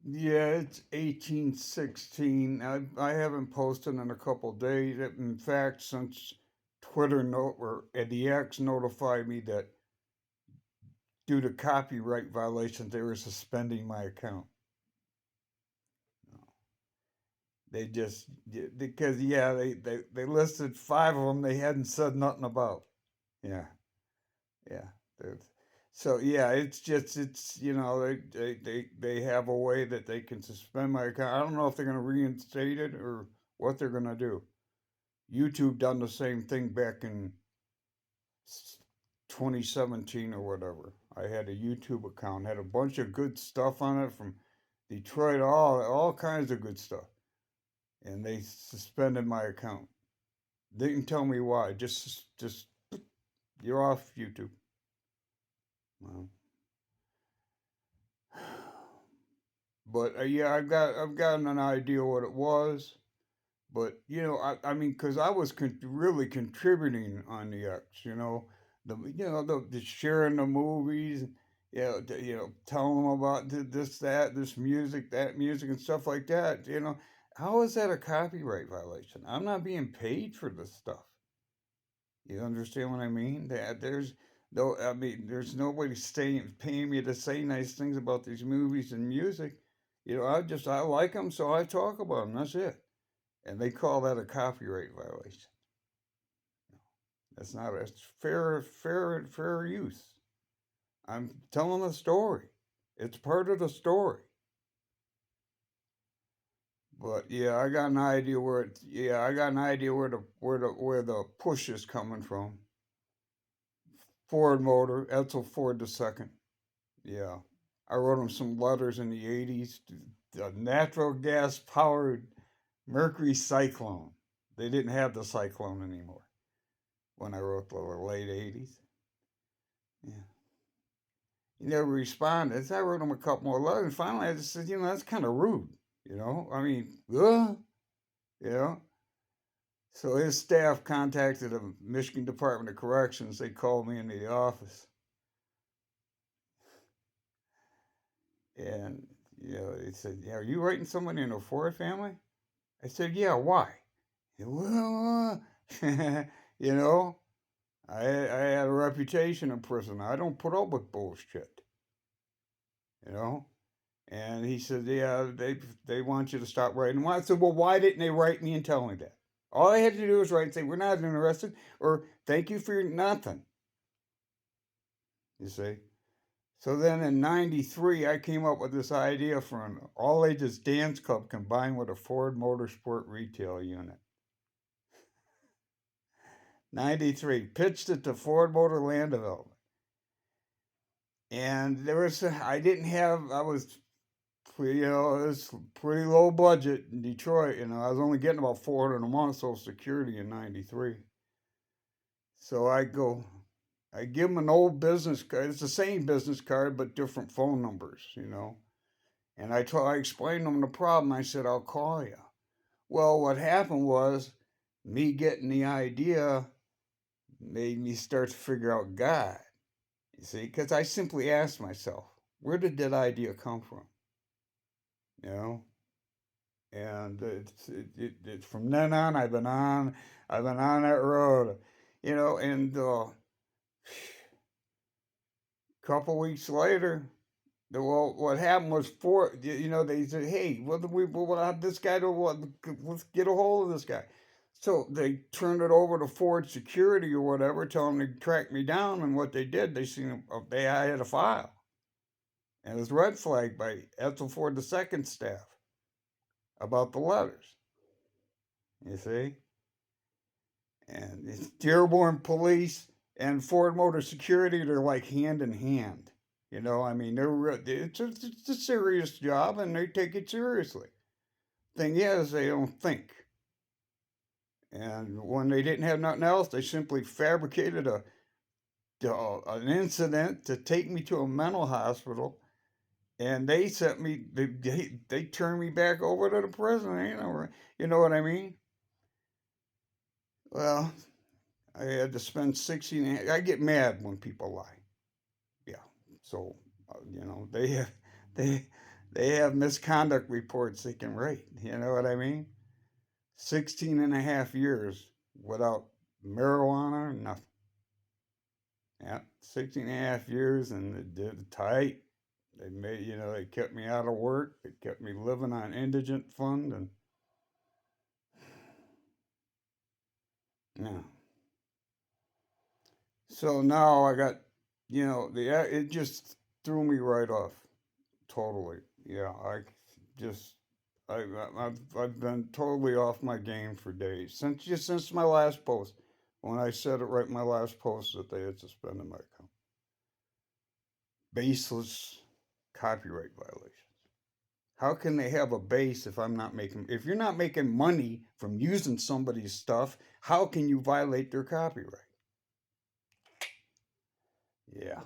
Yeah, it's 1816. I haven't posted in a couple days. In fact, since Twitter note or the X notified me that due to copyright violations, they were suspending my account. They just because yeah, they listed five of them they hadn't said nothing about. Yeah, yeah. There's- So yeah, it's just it's they have a way that they can suspend my account. I don't know if they're gonna reinstate it or what they're gonna do. YouTube done the same thing back in 2017 or whatever. I had a YouTube account, had a bunch of good stuff on it from Detroit, all kinds of good stuff, and they suspended my account. They didn't tell me why. Just you're off YouTube. Well, but yeah, I've gotten an idea what it was. But I mean, because I was really contributing on the X. The sharing the movies. Telling them about this, that, that music, and stuff like that. How is that a copyright violation? I'm not being paid for this stuff. You understand what I mean? That there's no, I mean, there's nobody staying paying me to say nice things about these movies and music. I like them, so I talk about them. That's it. And they call that a copyright violation. That's not a it's fair use. I'm telling a story. It's part of the story. But yeah, I got an idea where I got an idea where the push is coming from. Ford motor, Edsel Ford the second. Yeah. I wrote him some letters in the 80s. The natural gas powered Mercury Cyclone. They didn't have the Cyclone anymore when I wrote the late 80s. Yeah. He never responded. So I wrote him a couple more letters. And finally, I just said, that's kind of rude. I mean, you know. So his staff contacted the Michigan Department of Corrections. They called me into the office. And, they said, yeah, are you writing someone in a Ford family? I said, yeah, why? Well, you know, I had a reputation in prison. I don't put up with bullshit, you know? And he said, yeah, they want you to stop writing. Well, I said, well, why didn't they write me and tell me that? All I had to do was write and say, we're not interested, or thank you for your nothing, you see? So then in 93, I came up with this idea for an all ages dance club combined with a Ford Motorsport retail unit. 93, pitched it to Ford Motor Land Development. And I didn't have, I was, it was pretty low budget in Detroit. I was only getting about 400 a month Social Security in 93. So I give them an old business card. It's the same business card, but different phone numbers. And I explained to them the problem. I said, I'll call you. Well, what happened was me getting the idea made me start to figure out God. You see, because I simply asked myself, where did that idea come from? You know, and from then on, I've been on that road. And a couple weeks later, what happened was they said, hey, we'll have this guy let's get a hold of this guy. So they turned it over to Ford Security or whatever, telling them to track me down. And what they did, I had a file, and it was red flagged by Edsel Ford II staff about the letters. You see, and it's Dearborn Police and Ford Motor Security. They're like hand in hand. I mean, it's a serious job, and they take it seriously. Thing is, they don't think. And when they didn't have nothing else, they simply fabricated an incident to take me to a mental hospital, and they sent me. They turned me back over to the prison. You know what I mean? Well, I had to spend 16. I get mad when people lie. Yeah. So, they They have misconduct reports they can write. You know what I mean? 16 and a half years without marijuana, nothing. Yeah, 16 and a half years, and they did it tight. They made, they kept me out of work. They kept me living on indigent fund, and yeah. So now I got, it just threw me right off totally. Yeah, just, I've been totally off my game for days since my last post, when I said it right in my last post that they had suspended my account. Baseless copyright violations. How can they have a base if you're not making money from using somebody's stuff, how can you violate their copyright? Yeah.